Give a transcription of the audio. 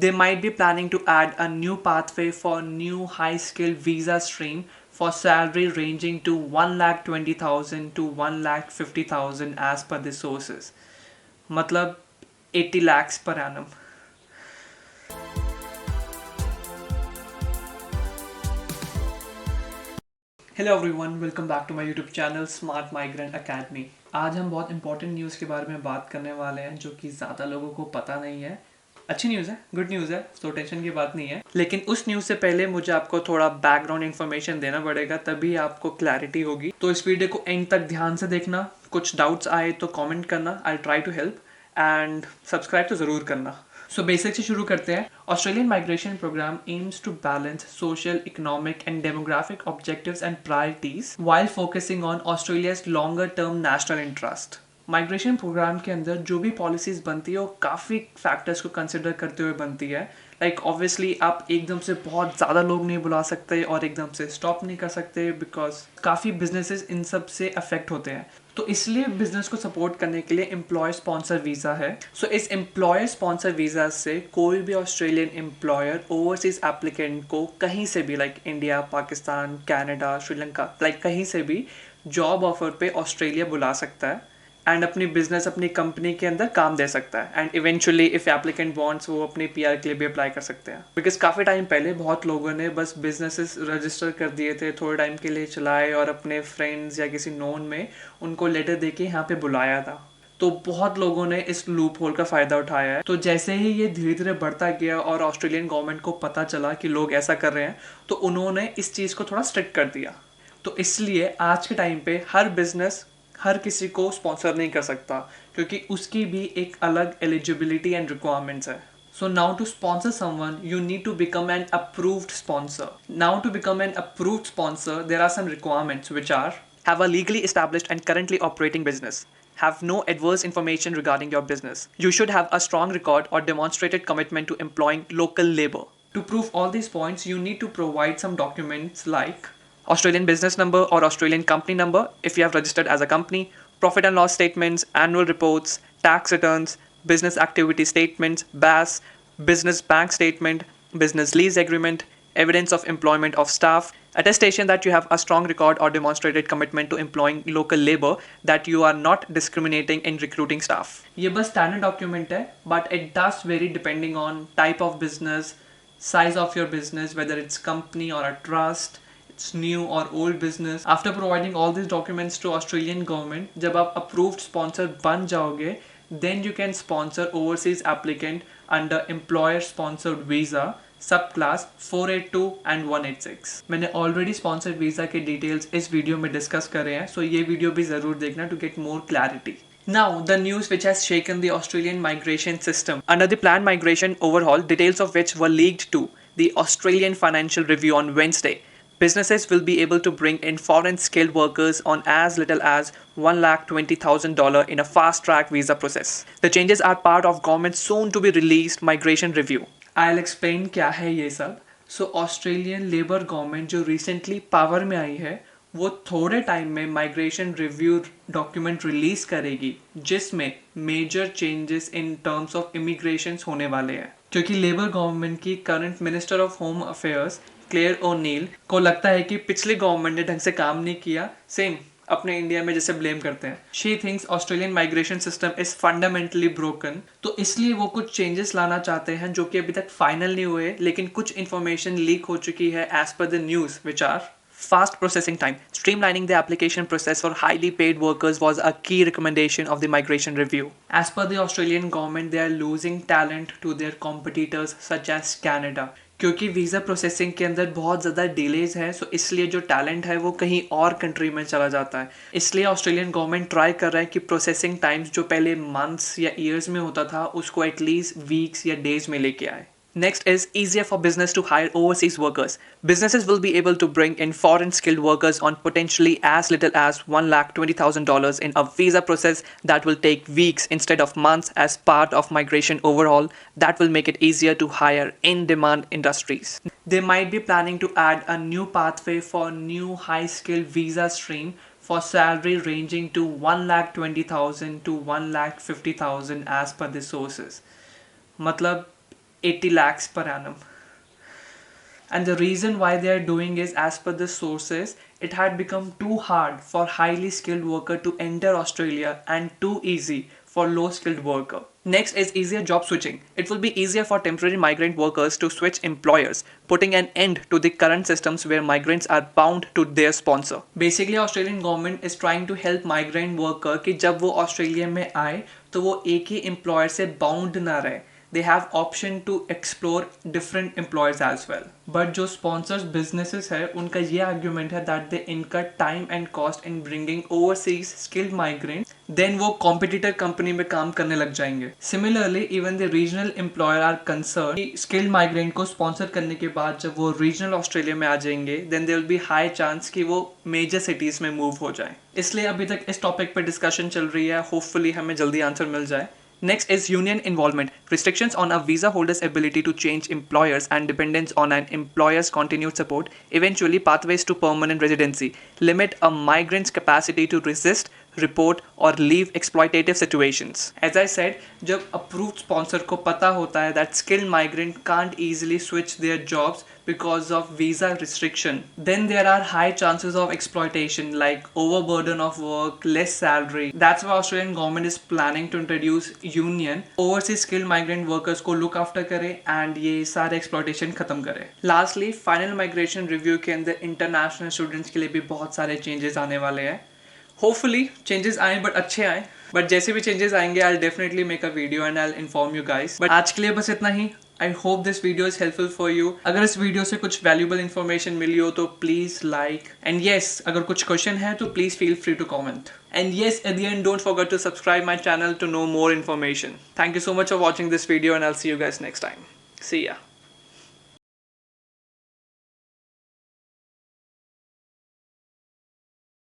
They might be planning to add a new pathway for new high-skilled visa stream for salary ranging to 1,20,000 to 1,50,000 as per the sources. मतलब 80 lakhs per annum. Hello everyone, welcome back to my YouTube channel smart migrant academy. आज हम बहुत important news के बारे में बात करने वाले हैं जो कि ज़्यादा लोगों को पता नहीं है। अच्छी न्यूज़ है, गुड न्यूज़ है, तो टेंशन की बात नहीं है। लेकिन उस न्यूज़ से पहले मुझे आपको थोड़ा बैकग्राउंड इन्फॉर्मेशन देना पड़ेगा, तभी आपको क्लैरिटी होगी। तो इस वीडियो को एंड तक ध्यान से देखना। कुछ डाउट्स आए तो कॉमेंट करना, I try to help, and subscribe तो ज़रूर करना। सो बेसिक से शुरू करते हैं। Australian migration programme aims to balance social, economic and demographic objectives and priorities while focusing on Australia's longer term national interest. Migration programme के अंदर जो भी पॉलिसीज बनती है वो काफ़ी फैक्टर्स को कंसिडर करते हुए बनती है। लाइक ऑब्वियसली आप एकदम से बहुत ज़्यादा लोग नहीं बुला सकते और एकदम से स्टॉप नहीं कर सकते, बिकॉज काफ़ी बिजनेसेस इन सब से अफेक्ट होते हैं। तो इसलिए बिजनेस को सपोर्ट करने के लिए एम्प्लॉयर स्पॉन्सर वीज़ा है। सो इस एम्प्लॉयर स्पॉन्सर वीज़ा से कोई भी ऑस्ट्रेलियन एम्प्लॉयर ओवरसीज एप्लीकेंट को कहीं से भी, like India, Pakistan, Canada, Sri Lanka, like कहीं से भी जॉब ऑफर पे ऑस्ट्रेलिया बुला सकता है एंड अपनी बिजनेस, अपनी कंपनी के अंदर काम दे सकता है। And eventually if applicant wants, वो अपनी पीआर के लिए भी अप्लाई कर सकते हैं। बिकॉज काफ़ी टाइम पहले बहुत लोगों ने बस बिजनेसेस रजिस्टर कर दिए थे, थोड़े टाइम के लिए चलाए और अपने फ्रेंड्स या किसी नोन में उनको लेटर दे के यहाँ पे बुलाया था। तो बहुत लोगों ने इस लूप होल का फ़ायदा उठाया है। तो जैसे ही ये धीरे धीरे बढ़ता गया और ऑस्ट्रेलियन गवर्नमेंट को पता चला कि लोग ऐसा कर रहे हैं, तो उन्होंने इस चीज़ को थोड़ा स्ट्रिक्ट कर दिया। तो इसलिए आज के टाइम पे हर बिजनेस हर किसी को स्पॉन्सर नहीं कर सकता, क्योंकि उसकी भी एक अलग एलिजिबिलिटी एंड रिक्वायरमेंट्स है। So now to sponsor someone, you need to become an approved sponsor. Now to become an approved sponsor, there are some requirements which are: have a legally established and currently operating business, have no adverse information regarding your business, you should have a strong record or demonstrated commitment to employing local labor. To prove all these points, you need to provide some documents like Australian business number or Australian company number if you have registered as a company, profit and loss statements, annual reports, tax returns, business activity statements, BAS, business bank statement, business lease agreement, evidence of employment of staff, attestation that you have a strong record or demonstrated commitment to employing local labor, that you are not discriminating in recruiting staff. ये बस standard document है, but it does vary depending on type of business, size of your business, whether it's company or a trust, new or old business. After providing all these documents to Australian government, जब आप approved sponsor बन जाओगे, then you can sponsor overseas applicant under employer sponsored visa subclass 482 and 186. मैंने already sponsored visa के details इस video में discuss करे हैं, so ये वीडियो भी ज़रूर देखना to get more clarity. Now, the news which has shaken the Australian migration system. Under the planned migration overhaul, details of which were leaked to the Australian Financial Review on Wednesday, businesses will be able to bring in foreign skilled workers on as little as $120,000 in a fast-track visa process. The changes are part of government's soon-to-be-released migration review. I'll explain क्या है ये सब. So, Australian labour government जो recently power में आई है, वो थोड़े time में माइग्रेशन रिव्यू डॉक्यूमेंट रिलीज करेगी, जिसमें major changes in terms of immigration होने वाले हैं। क्योंकि लेबर गवर्नमेंट की current minister of home affairs Clare O'Neil को लगता है कि पिछली गवर्नमेंट ने ढंग से काम नहीं किया, सेम अपने इंडिया में जैसे ब्लेम करते हैं। She thinks Australian migration system is fundamentally broken, तो इसलिए वो कुछ चेंजेस लाना चाहते हैं जो कि अभी तक फाइनल नहीं हुए, लेकिन कुछ इन्फॉर्मेशन लीक हो चुकी है as per the news, which are: fast processing time. Streamlining the application process for highly paid workers was a key recommendation of the migration review. As per the Australian government, they are losing talent to their competitors such as Canada. क्योंकि visa processing के अंदर बहुत ज़्यादा delays है, सो इसलिए जो talent है वो कहीं और कंट्री में चला जाता है। इसलिए ऑस्ट्रेलियन गवर्नमेंट ट्राई कर रहा है कि प्रोसेसिंग टाइम्स जो पहले मंथ्स या ईयर्स में होता था, उसको एटलीस्ट वीक्स या डेज में लेके आए। Next is easier for business to hire overseas workers. Businesses will be able to bring in foreign skilled workers on potentially as little as $120,000 in a visa process that will take weeks instead of months as part of migration overhaul that will make it easier to hire in-demand industries. They might be planning to add a new pathway for new high-skilled visa stream for salary ranging to 1,20,000 to 1,50,000 as per the sources. मतलब 80 lakhs per annum. And the reason why they are doing is, as per the sources, it had become too hard for highly skilled worker to enter Australia and too easy for low skilled worker. Next is easier job switching. It will be easier for temporary migrant workers to switch employers, putting an end to the current systems where migrants are bound to their sponsor. Basically, Australian government is trying to help migrant worker कि जब वो Australia में आए तो वो एक ही employer से bound ना रहे. They have option to explore different employers as well. But जो sponsors businesses है उनका ये argument है that they incur time and cost in bringing overseas skilled migrants, then वो competitor company में काम करने लग जाएंगे. Similarly, even the regional employer are concerned कि skilled migrant को sponsor करने के बाद जब वो regional ऑस्ट्रेलिया में आ जाएंगे, then there will be high chance कि वो major cities में move हो जाए. इसलिए अभी तक इस topic पर discussion चल रही है. Hopefully हमें जल्दी answer मिल जाए. Next is union involvement. Restrictions on a visa holder's ability to change employers and dependence on an employer's continued support, eventually pathways to permanent residency, limit a migrant's capacity to resist, report or leave exploitative situations. As I said, जब approved sponsor को पता होता है that skilled migrant can't easily switch their jobs because of visa restriction, then there are high chances of exploitation like overburden of work, less salary. That's why Australian government is planning to introduce union overseas skilled migrant workers को look after करे and ये सारे exploitation खत्म करे. Lastly, final migration review के अंदर international students के लिए भी बहुत सारे changes आने वाले हैं. Hopefully changes आए but अच्छे आए. But जैसे भी changes आएंगे I'll definitely make a video and I'll inform you guys. But आज के लिए बस इतना ही. I hope this video is helpful for you. अगर इस वीडियो से कुछ valuable information मिली हो तो please like. And yes, अगर कुछ question है तो please feel free to comment. And yes, at the end, don't forget to subscribe my channel to know more information. Thank you so much for watching this video and I'll see you guys next time. See ya.